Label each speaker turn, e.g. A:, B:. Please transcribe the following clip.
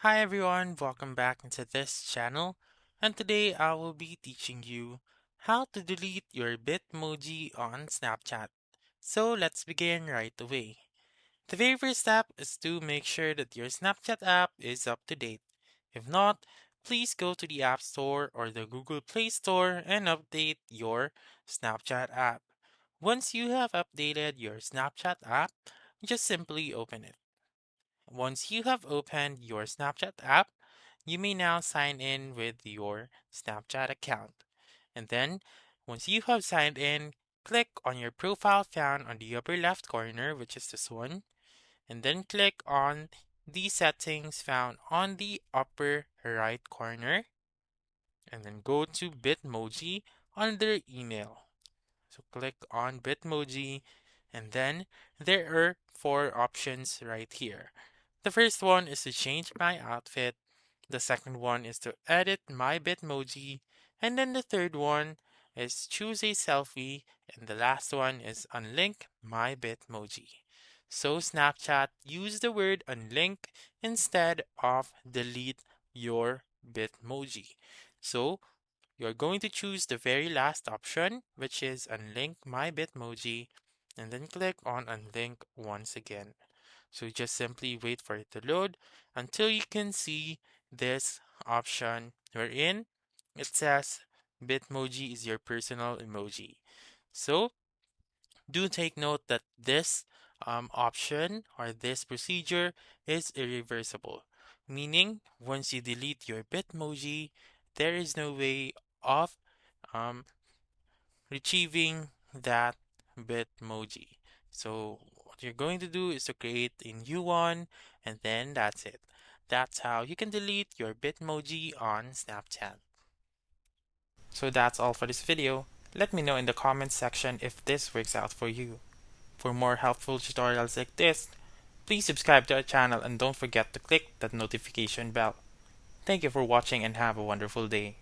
A: Hi everyone, welcome back into this channel, and today I will be teaching you how to delete your Bitmoji on Snapchat. So let's begin right away. The very first step is to make sure that your Snapchat app is up to date. If not, please go to the App Store or the Google Play Store and update your Snapchat app. Once you have updated your Snapchat app, just simply open it. Once you have opened your Snapchat app, you may now sign in with your Snapchat account. And then, once you have signed in, click on your profile found on the upper left corner, which is this one, and then click on the settings found on the upper right corner, and then go to Bitmoji under email. So click on Bitmoji, and then there are four options right here. The first one is to change my outfit. The second one is to edit my Bitmoji. And then the third one is choose a selfie. And the last one is unlink my Bitmoji. So Snapchat, use the word unlink instead of delete your Bitmoji. So you're going to choose the very last option, which is unlink my Bitmoji, and then click on unlink once again. So just simply wait for it to load until you can see this option wherein it says Bitmoji is your personal emoji. So do take note that this option or this procedure is irreversible, meaning once you delete your Bitmoji, there is no way of um, retrieving that Bitmoji. So what you're going to do is to create a new one, and then that's it. That's how you can delete your Bitmoji on Snapchat. So that's all for this video. Let me know in the comments section if this works out for you. For more helpful tutorials like this, please subscribe to our channel and don't forget to click that notification bell. Thank you for watching and have a wonderful day.